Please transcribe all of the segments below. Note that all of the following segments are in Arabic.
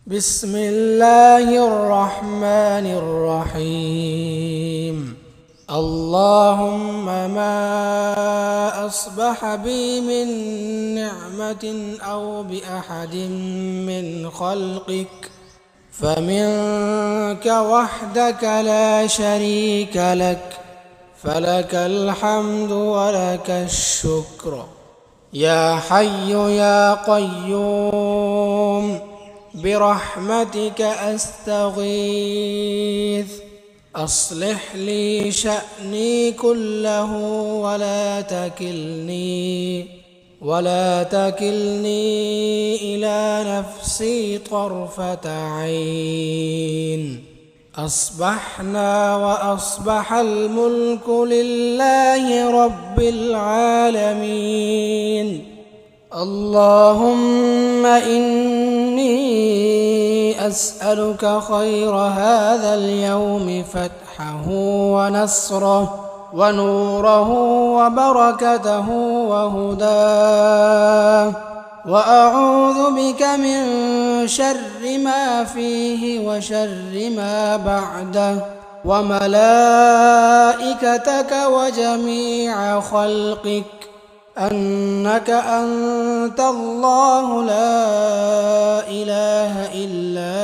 بسم الله الرحمن الرحيم. اللهم ما أصبح بي من نعمة أو بأحد من خلقك فمنك وحدك لا شريك لك، فلك الحمد ولك الشكر. يا حي يا قيوم برحمتك أستغيث، أصلح لي شأني كله ولا تكلني إلى نفسي طرفة عين. أصبحنا وأصبح الملك لله رب العالمين. اللهم إني أسألك خير هذا اليوم، فتحه ونصره ونوره وبركته وهداه، وأعوذ بك من شر ما فيه وشر ما بعده وملائكتك وجميع خلقك، أنك أنت الله لا إله إلا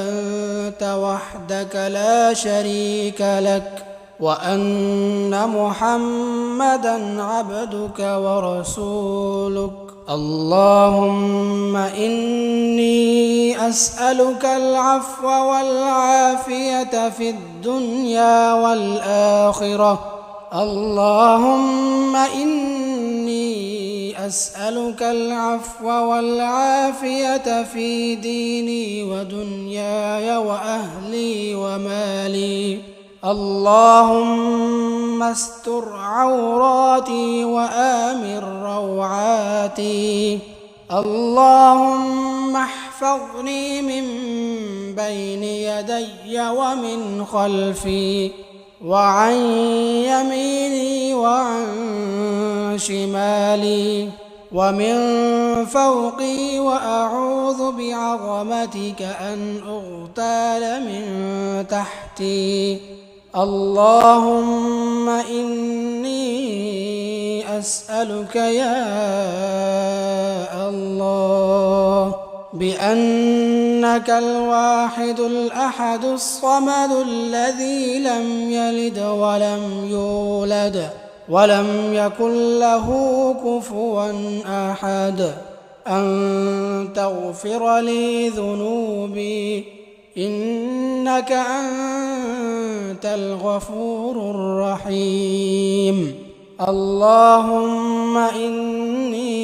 أنت وحدك لا شريك لك، وأن محمدًا عبدك ورسولك. اللهم إني أسألك العفو والعافية في الدنيا والآخرة. اللهم إني أسألك العفو والعافية في ديني ودنياي وأهلي ومالي. اللهم استر عوراتي وآمن روعاتي. اللهم احفظني من بين يدي ومن خلفي وعن يميني وعن شمالي ومن فوقي، وأعوذ بعظمتك أن أغتال من تحتي. اللهم إني أسألك يا الله بأنك الواحد الأحد الصمد الذي لم يلد ولم يولد ولم يكن له كفوا أحد، أن تغفر لي ذنوبي، إنك أنت الغفور الرحيم. اللهم إني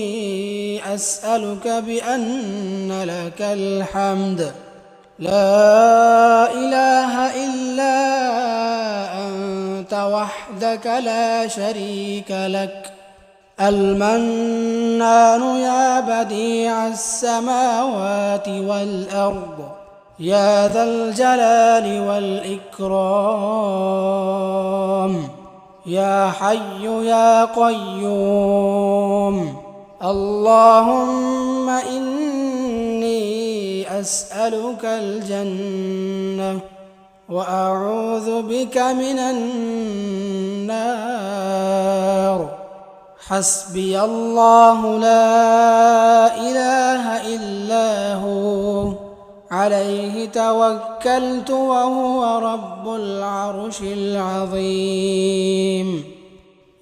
أسألك بأن لك الحمد لا إله إلا أنت وحدك لا شريك لك، المنان يا بديع السماوات والأرض، يا ذا الجلال والإكرام، يا حي يا قيوم. اللهم إني أسألك الجنة وأعوذ بك من النار. حسبي الله لا إله إلا هو، عليه توكلت وهو رب العرش العظيم.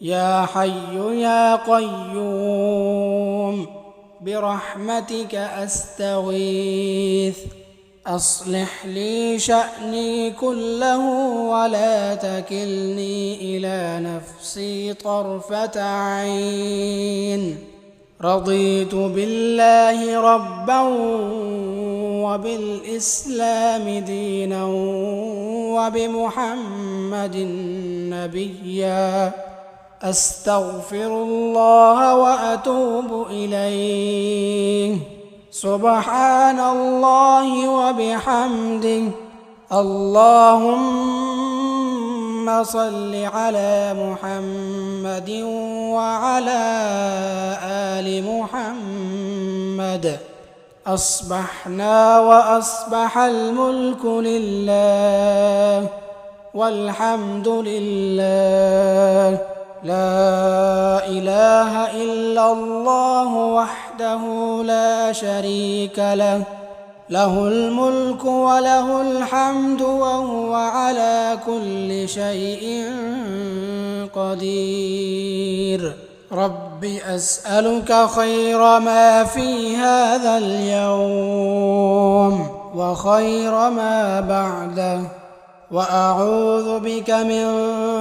يا حي يا قيوم برحمتك أستغيث، أصلح لي شأني كله ولا تكلني إلى نفسي طرفة عين. رضيت بالله ربا وبالإسلام دينا وبمحمد نبيا. أستغفر الله وأتوب إليه. سبحان الله وبحمده. اللهم صل على محمد وعلى آل محمد أصبحنا وأصبح الملك لله والحمد لله لا إله إلا الله وحده لا شريك له له الملك وله الحمد وهو على كل شيء قدير رب أسألك خير ما في هذا اليوم وخير ما بعده وأعوذ بك من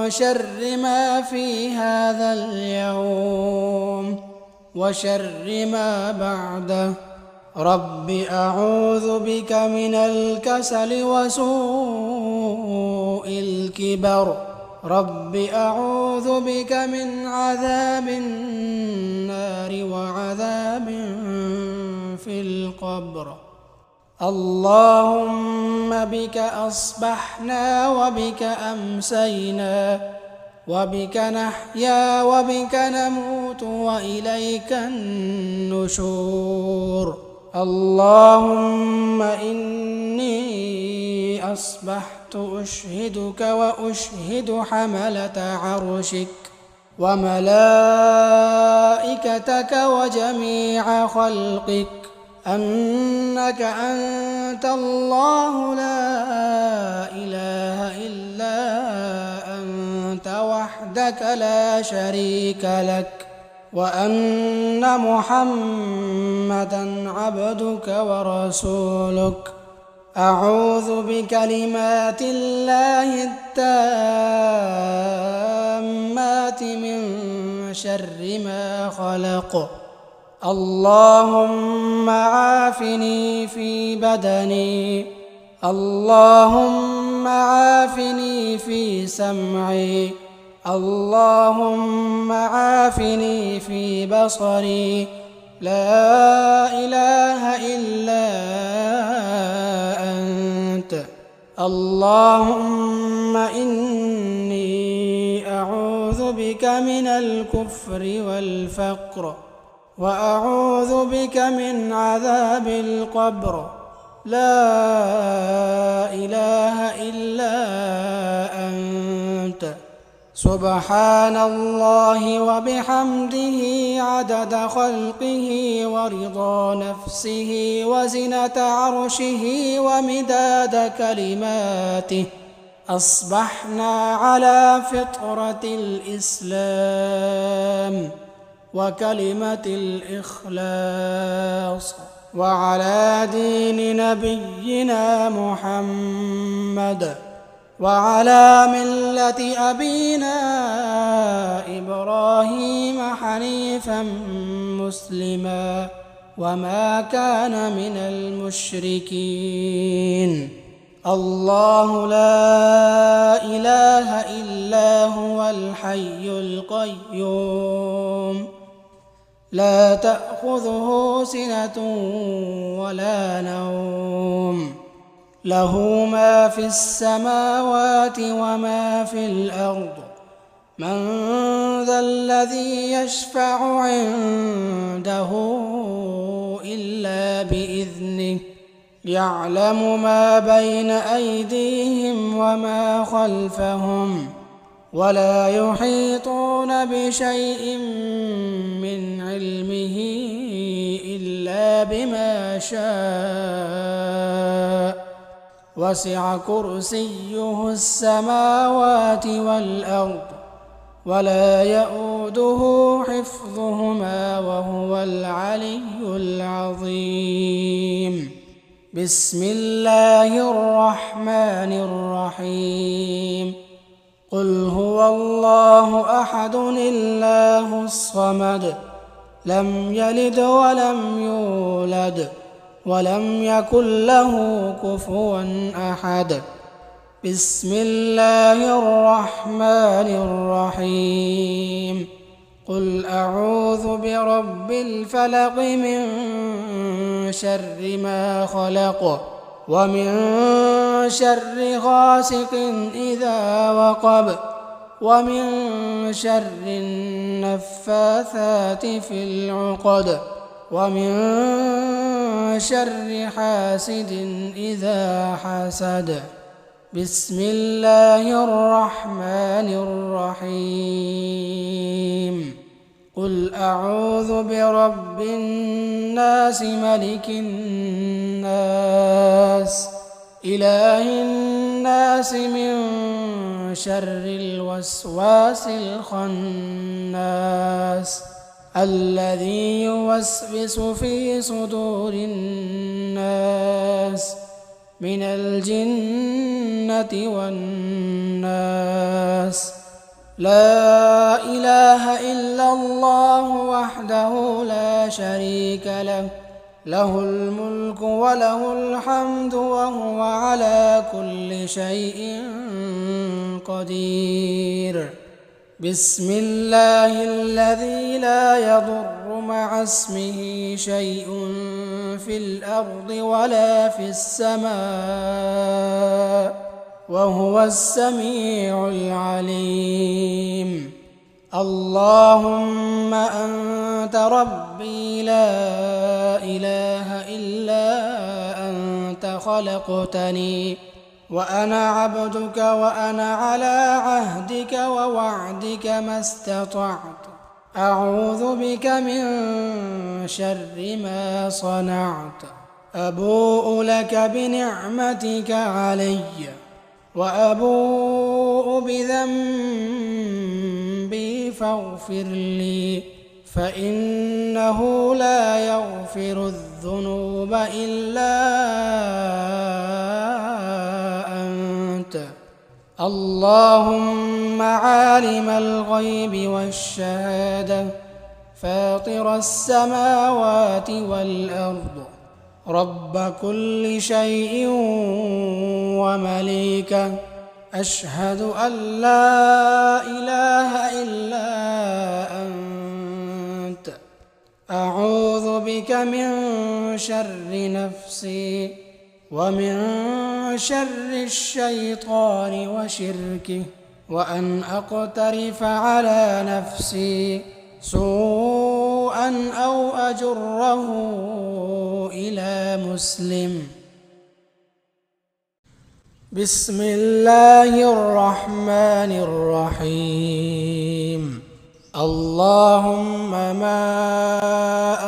شر ما في هذا اليوم وشر ما بعده رب أعوذ بك من الكسل وسوء الكبر رب أعوذ بك من عذاب النار وعذاب في القبر اللهم بك أصبحنا وبك أمسينا وبك نحيا وبك نموت وإليك النشور اللهم إني أصبحت أشهدك وأشهد حملة عرشك وملائكتك وجميع خلقك أنك أنت الله لا إله إلا أنت وحدك لا شريك لك وأن محمدًا عبدك ورسولك أعوذ بكلمات الله التامات من شر ما خلق اللهم عافني في بدني اللهم عافني في سمعي اللهم عافني في بصري لا إله إلا أنت اللهم إني أعوذ بك من الكفر والفقر وأعوذ بك من عذاب القبر لا إله إلا أنت سبحان الله وبحمده عدد خلقه ورضا نفسه وزنة عرشه ومداد كلماته أصبحنا على فطرة الإسلام وكلمة الإخلاص وعلى دين نبينا محمد وعلى ملة أبينا إبراهيم حنيفا مسلما وما كان من المشركين الله لا إله إلا هو الحي القيوم لا تأخذه سنة ولا نوم له ما في السماوات وما في الأرض من ذا الذي يشفع عنده إلا بإذنه يعلم ما بين أيديهم وما خلفهم ولا يحيطون بشيء من علمه إلا بما شاء وسع كرسيه السماوات والأرض ولا يؤوده حفظهما وهو العلي العظيم بسم الله الرحمن الرحيم قل هو الله أحد الله الصمد لم يلد ولم يولد ولم يكن له كفوا أحد بسم الله الرحمن الرحيم قل أعوذ برب الفلق من شر ما خلق ومن شر غاسق إذا وقب ومن شر النفاثات في العقد ومن شر حاسد إذا حسد. بسم الله الرحمن الرحيم. قل أعوذ برب الناس ملك الناس إله الناس من شر الوسواس الخناس الذي يوسوس في صدور الناس من الجنة والناس. لا إله إلا الله وحده لا شريك له، له الملك وله الحمد وهو على كل شيء قدير. بسم الله الذي لا يضر مع اسمه شيء في الأرض ولا في السماء وهو السميع العليم. اللهم أنت ربي لا إله إلا أنت خلقتني وأنا عبدك وأنا على عهدك ووعدك ما استطعت. أعوذ بك من شر ما صنعت. أبوء لك بنعمتك علي وأبوء بذنبي فاغفر لي، فإنه لا يغفر الذنوب إلا أنت. اللهم عالم الغيب والشهادة فاطر السماوات والأرض رب كل شيء ومليكه، أشهد أن لا إله إلا أنت. أعوذ بك من شر نفسي ومن شر الشيطان وشركه، وأن أقترف على نفسي سوءا أو أجره إلى مسلم. بسم الله الرحمن الرحيم. اللهم ما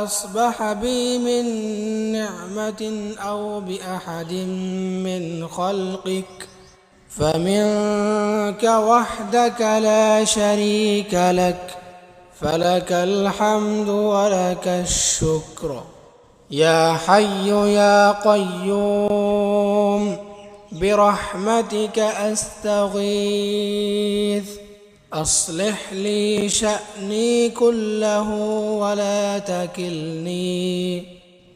أصبح بي من نعمة أو بأحد من خلقك فمنك وحدك لا شريك لك، فلك الحمد ولك الشكر. يا حي يا قيوم برحمتك أستغيث، أصلح لي شأني كله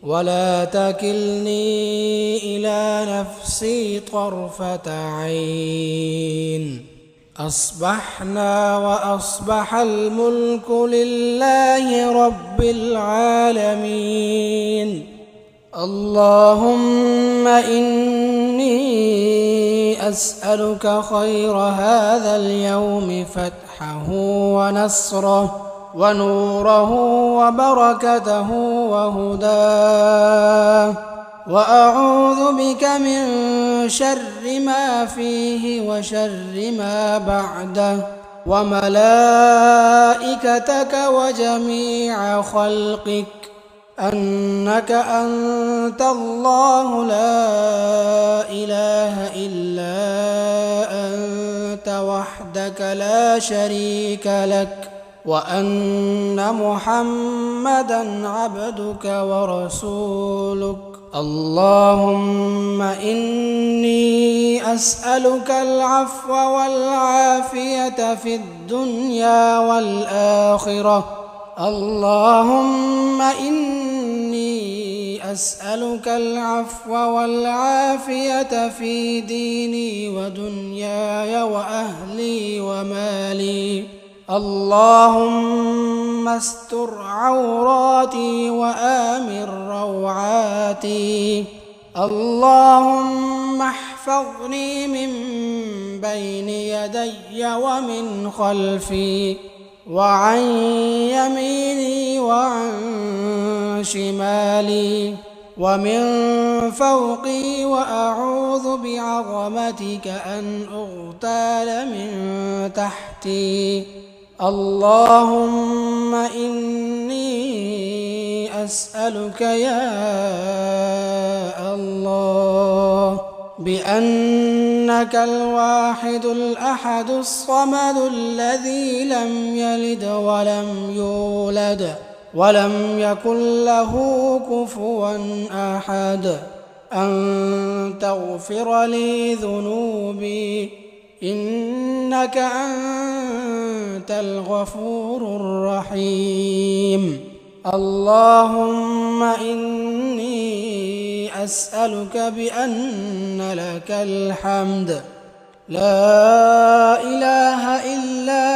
ولا تكلني إلى نفسي طرفة عين. أصبحنا وأصبح الملك لله رب العالمين. اللهم إني أسألك خير هذا اليوم فتحه ونصره ونوره وبركته وهداه، وأعوذ بك من شر ما فيه وشر ما بعده وملائكتك وجميع خلقك، أنك أنت الله لا إله إلا أنت وحدك لا شريك لك، وأن محمدًا عبدك ورسولك. اللهم إني أسألك العفو والعافية في الدنيا والآخرة. اللهم إني أسألك العفو والعافية في ديني ودنياي وأهلي ومالي. اللهم استر عوراتي وآمن روعاتي. اللهم احفظني من بين يدي ومن خلفي وعن يميني وعن شمالي ومن فوقي وأعوذ بعظمتك أن أغتال من تحتي اللهم إني أسألك يا الله بأنك الواحد الأحد الصمد الذي لم يلد ولم يولد ولم يكن له كفوا أحد أن تغفر لي ذنوبي إنك أنت الغفور الرحيم اللهم إني أسألك بأن لك الحمد لا إله إلا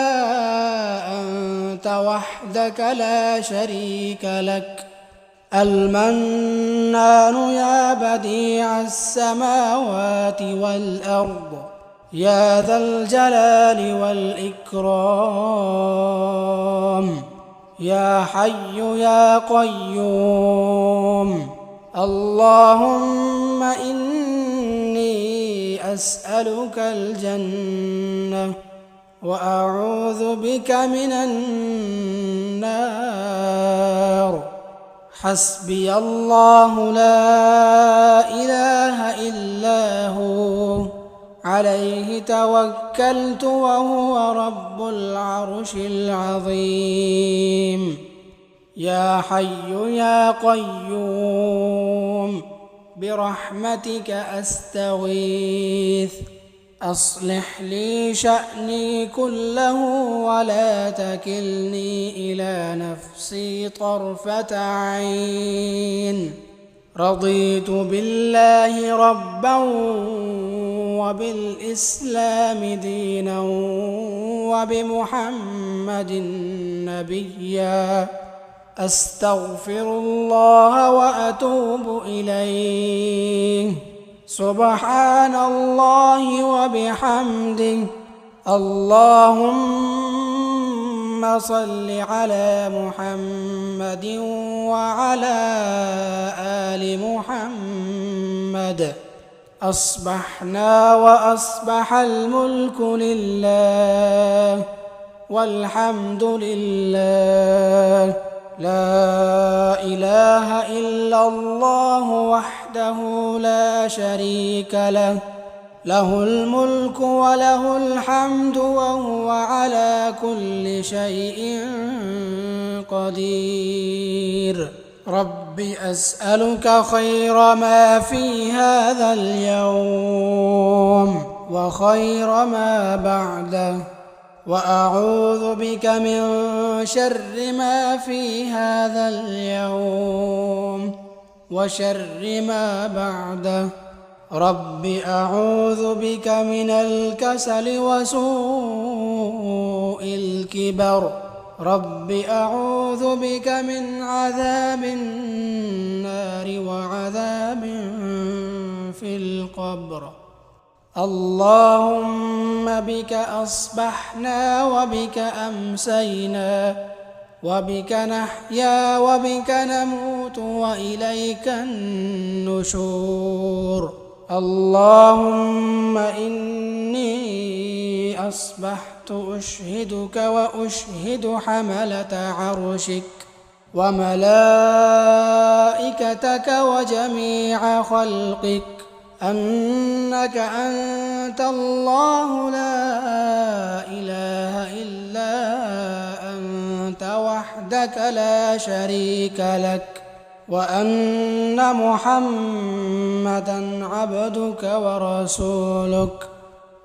أنت وحدك لا شريك لك المنان يا بديع السماوات والأرض يا ذا الجلال والإكرام يا حي يا قيوم اللهم إني أسألك الجنة وأعوذ بك من النار حسبي الله لا إله إلا هو عليه توكلت وهو رب العرش العظيم يا حي يا قيوم برحمتك أستغيث أصلح لي شأني كله ولا تكلني إلى نفسي طرفة عين رضيت بالله ربا وبالإسلام دينا وبمحمد نبيا أستغفر الله وأتوب إليه سبحان الله وبحمده اللهم صل على محمد وعلى آل محمد أصبحنا وأصبح الملك لله والحمد لله لا إله إلا الله وحده لا شريك له له الملك وله الحمد وهو على كل شيء قدير رب أسألك خير ما في هذا اليوم وخير ما بعده وأعوذ بك من شر ما في هذا اليوم وشر ما بعده رب أعوذ بك من الكسل وسوء الكبر رب أعوذ بك من عذاب النار وعذاب في القبر اللهم بك أصبحنا وبك أمسينا وبك نحيا وبك نموت وإليك النشور اللهم إني أصبحت أشهدك وأشهد حملة عرشك وملائكتك وجميع خلقك أنك أنت الله لا إله إلا أنت وحدك لا شريك لك وأن محمدًا عبدك ورسولك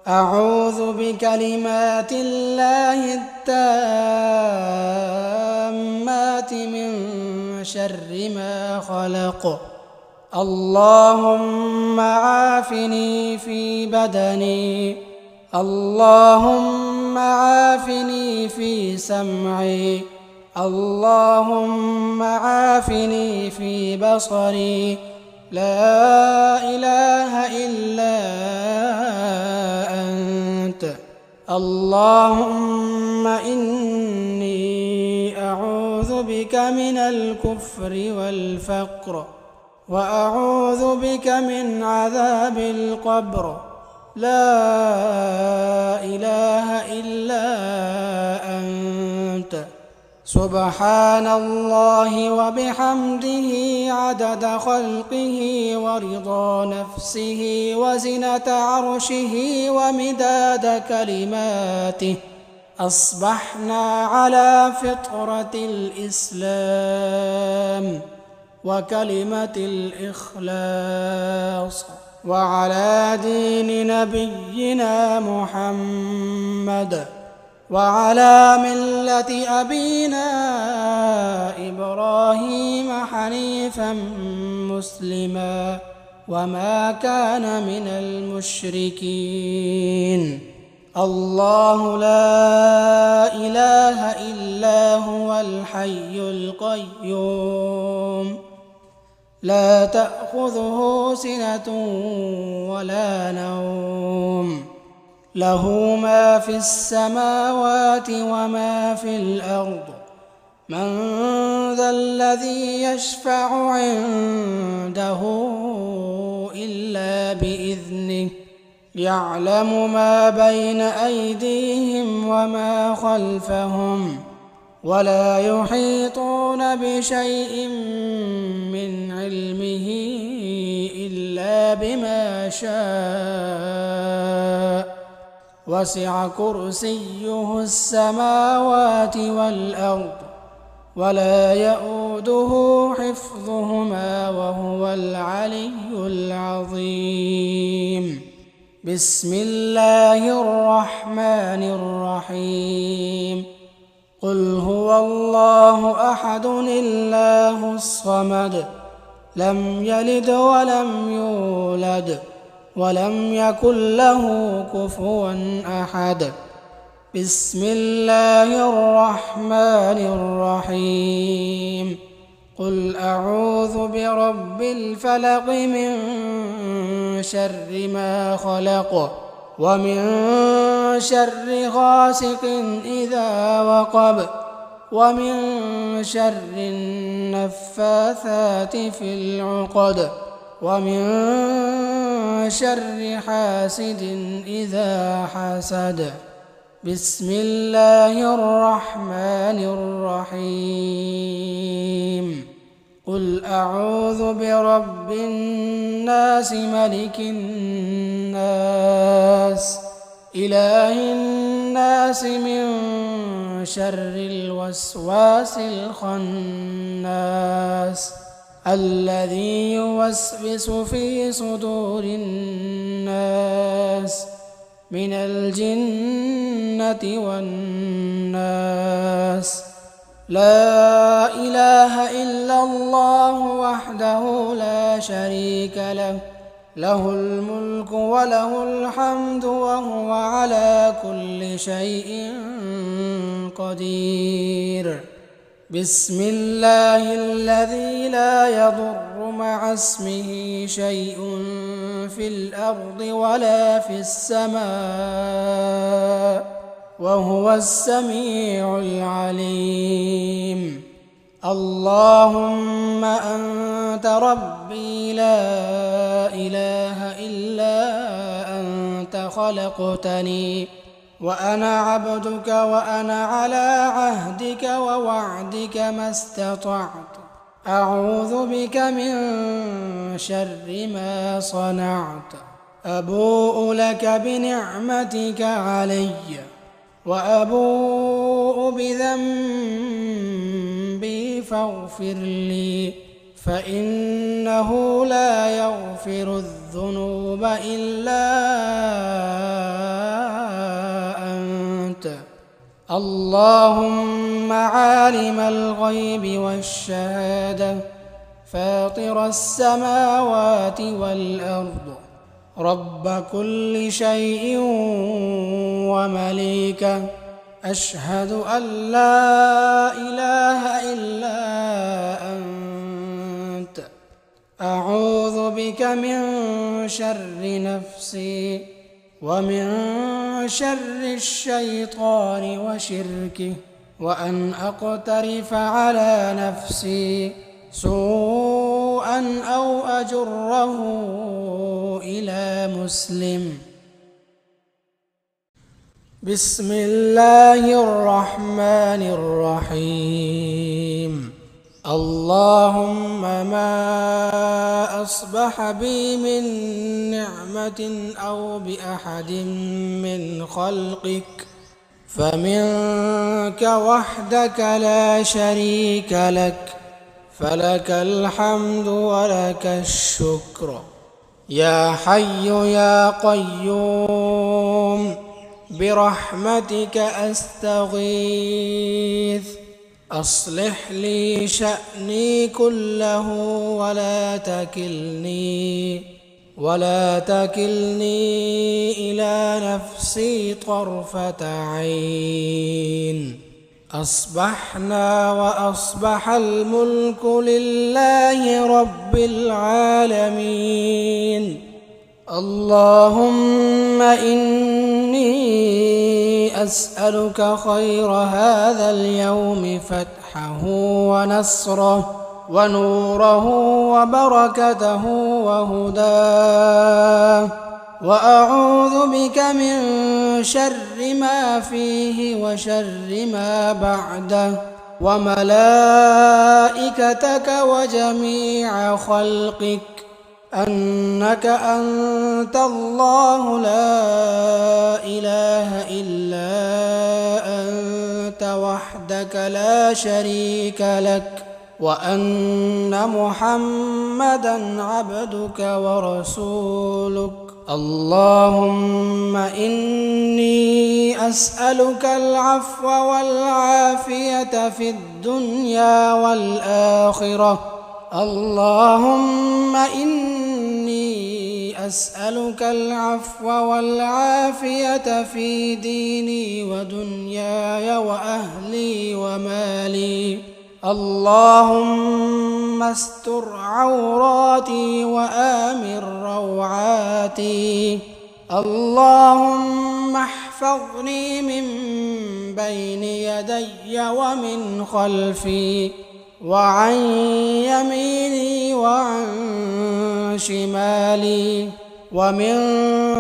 أعوذ بكلمات الله التامات من شر ما خلق اللهم عافني في بدني اللهم عافني في سمعي اللهم عافني في بصري لا إله إلا أنت اللهم إني أعوذ بك من الكفر والفقر، وأعوذ بك من عذاب القبر. لا إله إلا أنت. سبحان الله وبحمده عدد خلقه ورضا نفسه وزنة عرشه ومداد كلماته. أصبحنا على فطرة الإسلام وكلمة الإخلاص، وعلى دين نبينا محمد، وعلى ملة أبينا إبراهيم حنيفا مسلما وما كان من المشركين. الله لا إله إلا هو الحي القيوم، لا تأخذه سنة ولا نوم، له ما في السماوات وما في الأرض. من ذا الذي يشفع عنده إلا بإذنه، يعلم ما بين أيديهم وما خلفهم، ولا يحيطون بشيء من علمه إلا بما شاء. وسع كرسيه السماوات والأرض، ولا يؤوده حفظهما وهو العلي العظيم. بسم الله الرحمن الرحيم. قل هو الله أحد الله الصمد، لم يلد ولم يولد ولم يكن له كفوا أحد. بسم الله الرحمن الرحيم. قل أعوذ برب الفلق من شر ما خلق، ومن شر غاسق إذا وقب، ومن شر النفاثات في العقد، ومن شر حاسد إذا حسد. بسم الله الرحمن الرحيم. قل أعوذ برب الناس ملك الناس إله الناس من شر الوسواس الخناس الذي يوسوس في صدور الناس من الجنة والناس. لا إله إلا الله وحده لا شريك له، له الملك وله الحمد وهو على كل شيء قدير. بسم الله الذي لا يضر مع اسمه شيء في الأرض ولا في السماء وهو السميع العليم. اللهم أنت ربي لا إله إلا أنت، خلقتني وأنا عبدك وأنا على عهدك ووعدك ما استطعت. أعوذ بك من شر ما صنعت. أبوء لك بنعمتك علي وأبوء بذنبي فاغفر لي، فإنه لا يغفر الذنوب إلا أنت. اللهم عالم الغيب والشهادة فاطر السماوات والأرض، رب كل شيء ومليكه، أشهد أن لا إله إلا أنت. أعوذ بك من شر نفسي ومن شر الشيطان وشركه وأن أقترف على نفسي سوءا أو أجره إلى مسلم. بسم الله الرحمن الرحيم. اللهم ما أصبح بي من نعمة أو بأحد من خلقك فمنك وحدك لا شريك لك، فلك الحمد ولك الشكر. يا حي يا قيوم برحمتك أستغيث، أصلح لي شأني كله ولا تكلني إلى نفسي طرفة عين. أصبحنا وأصبح الملك لله رب العالمين. اللهم إني أسألك خير هذا اليوم فتحه ونصره ونوره وبركته وهداه، وأعوذ بك من شر ما فيه وشر ما بعده وملائكتك وجميع خلقك، أنك أنت الله لا إله إلا أنت وحدك لا شريك لك، وأن محمدًا عبدك ورسولك. اللهم إني أسألك العفو والعافية في الدنيا والآخرة. اللهم إني أسألك العفو والعافية في ديني ودنياي وأهلي ومالي. اللهم استر عوراتي وآمن روعاتي. اللهم احفظني من بين يدي ومن خلفي وعن يميني وعن شمالي ومن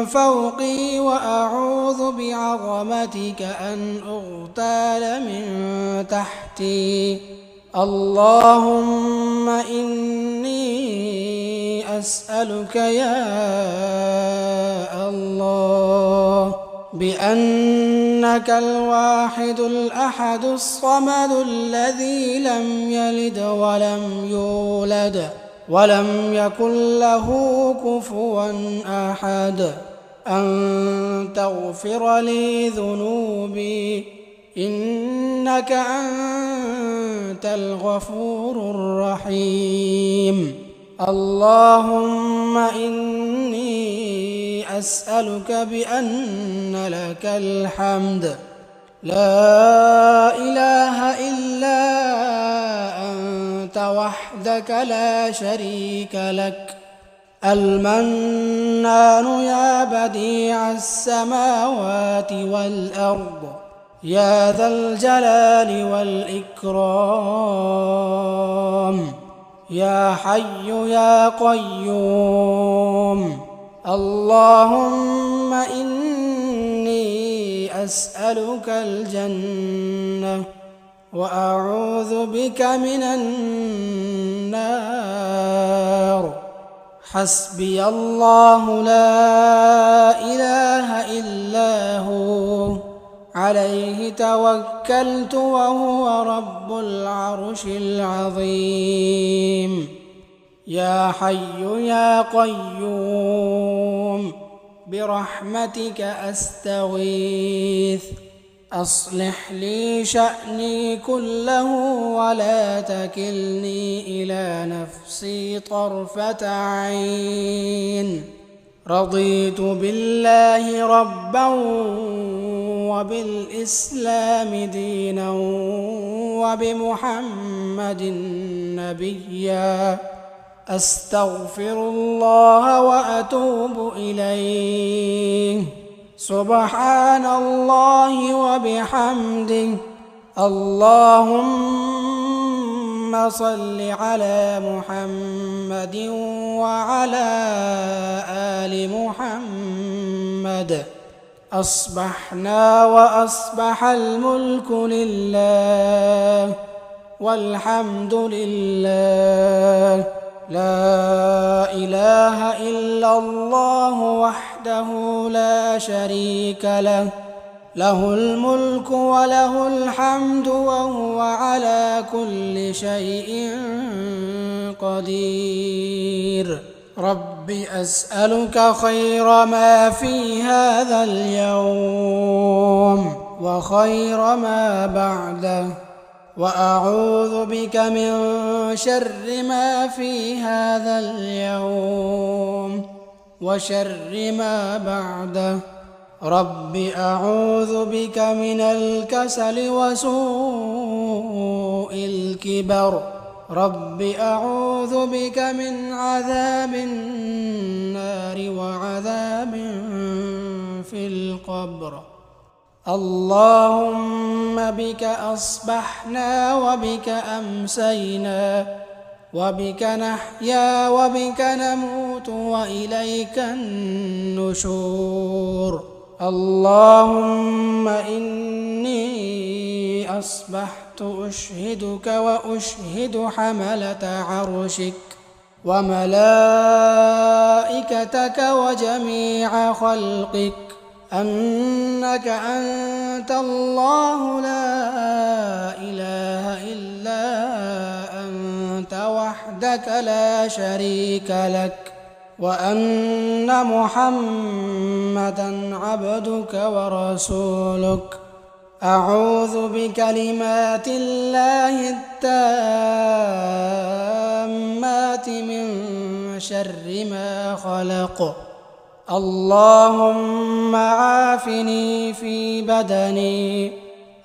فوقي، وأعوذ بعظمتك أن أغتال من تحتي. اللهم إني أسألك يا الله بأنك الواحد الأحد الصمد الذي لم يلد ولم يولد ولم يكن له كفوا أحد أن تغفر لي ذنوبي، إنك أنت الغفور الرحيم. اللهم إني أسألك بأن لك الحمد لا إله إلا أنت وحدك لا شريك لك، المنان يا بديع السماوات والأرض يا ذا الجلال والإكرام، يا حي يا قيوم. اللهم إني أسألك الجنة وأعوذ بك من النار. حسبي الله لا إله إلا هو، عليه توكلت وهو رب العرش العظيم. يا حي يا قيوم برحمتك أستغيث، أصلح لي شأني كله ولا تكلني إلى نفسي طرفة عين. رضيت بالله ربا وبالإسلام دينا وبمحمد نبيا. أستغفر الله وأتوب إليه. سبحان الله وبحمده، اللهم صل على محمد وعلى آل محمد. أصبحنا وأصبح الملك لله والحمد لله، لا إله إلا الله وحده لا شريك له، له الملك وله الحمد وهو على كل شيء قدير. رب أسألك خير ما في هذا اليوم وخير ما بعده، وأعوذ بك من شر ما في هذا اليوم وشر ما بعده. رب أعوذ بك من الكسل وسوء الكبر. رب أعوذ بك من عذاب النار وعذاب في القبر. اللهم بك أصبحنا وبك أمسينا وبك نحيا وبك نموت وإليك النشور. اللهم إني أصبحت أشهدك وأشهد حملة عرشك وملائكتك وجميع خلقك أنك أنت الله لا إله إلا أنت وحدك لا شريك لك، وأن محمدًا عبدك ورسولك. أعوذ بكلمات الله التامات من شر ما خلق. اللهم عافني في بدني،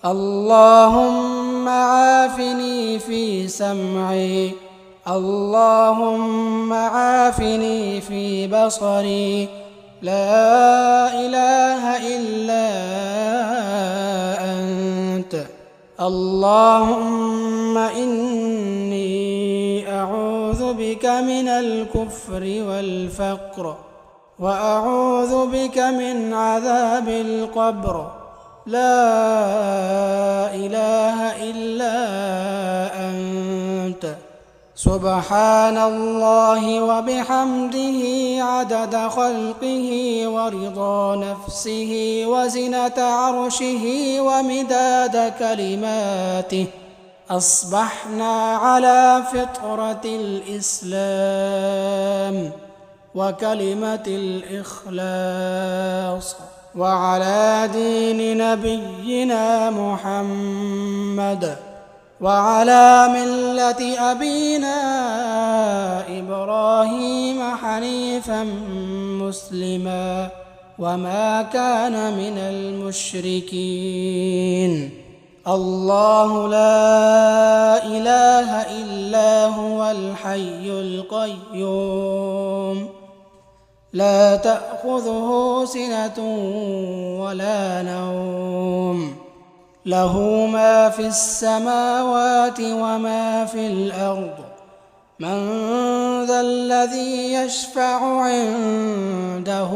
اللهم عافني في سمعي، اللهم عافني في بصري. لا إله إلا أنت. اللهم إني أعوذ بك من الكفر والفقر، وأعوذ بك من عذاب القبر. لا إله إلا أنت. سبحان الله وبحمده عدد خلقه ورضا نفسه وزنة عرشه ومداد كلماته. أصبحنا على فطرة الإسلام وكلمة الإخلاص وعلى دين نبينا محمد وعلى ملة أبينا إبراهيم حنيفا مسلما وما كان من المشركين. الله لا إله إلا هو الحي القيوم، لا تأخذه سنة ولا نوم، له ما في السماوات وما في الأرض. من ذا الذي يشفع عنده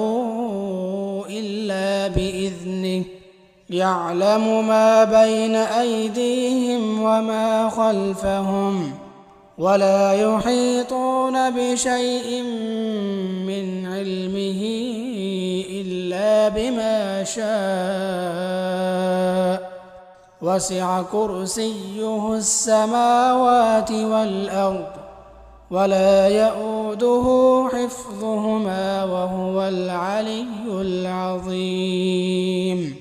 إلا بإذنه، يعلم ما بين أيديهم وما خلفهم، ولا يحيطون بشيء من علمه إلا بما شاء. وسع كرسيه السماوات والأرض ولا يؤوده حفظهما وهو العلي العظيم.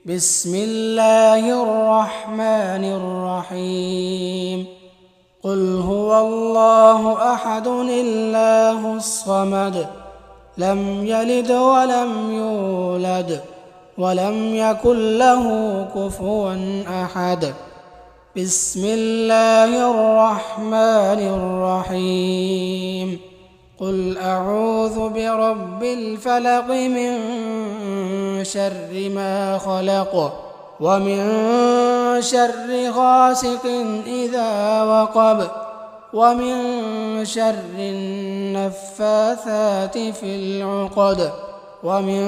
بسم الله الرحمن الرحيم. قل هو الله أحد الله الصمد، لم يلد ولم يولد ولم يكن له كفوا أحد. بسم الله الرحمن الرحيم. قل أعوذ برب الفلق من شر ما خلق ومن شر غاسق إذا وقب ومن شر النفاثات في العقد ومن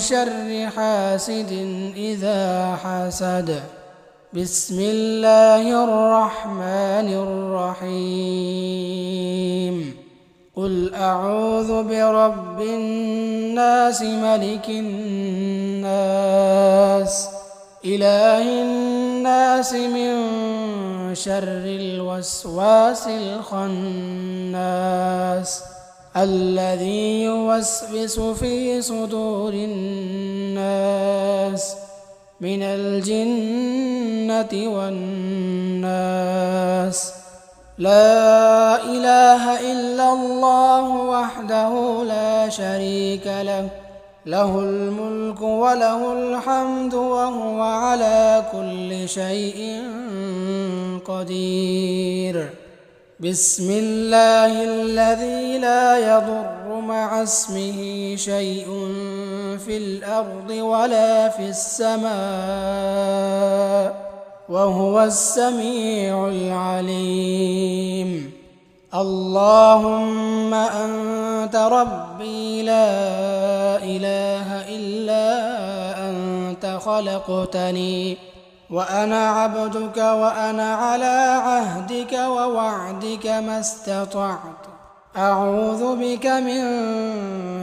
شر حاسد إذا حسد. بسم الله الرحمن الرحيم. قل أعوذ برب الناس ملك الناس إله الناس من شر الوسواس الخناس الذي يوسوس في صدور الناس من الجنة والناس. لا إله إلا الله وحده لا شريك له، له الملك وله الحمد وهو على كل شيء قدير. بسم الله الذي لا يضر مع اسمه شيء في الأرض ولا في السماء وهو السميع العليم. اللهم أنت ربي لا إله إلا أنت خلقتني وأنا عبدك وأنا على عهدك ووعدك ما استطعت. أعوذ بك من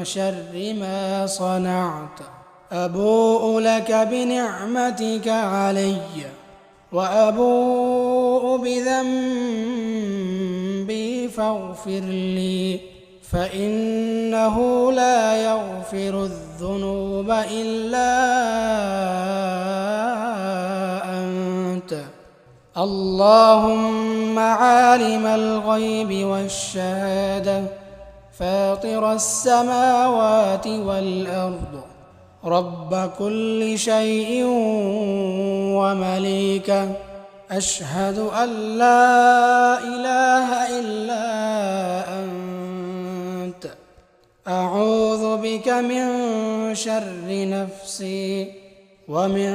شر ما صنعت. أبوء لك بنعمتك علي وأبوء بذنبي فاغفر لي، فإنه لا يغفر الذنوب إلا أنت. اللهم عالم الغيب والشهادة فاطر السماوات والأرض رب كل شيء ومليكه، أشهد أن لا إله إلا أنت. أعوذ بك من شر نفسي ومن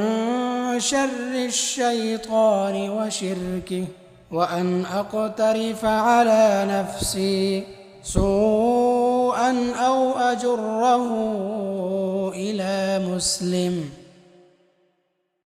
شر الشيطان وشركه وأن أقترف على نفسي سوءا أو أجره إلى مسلم.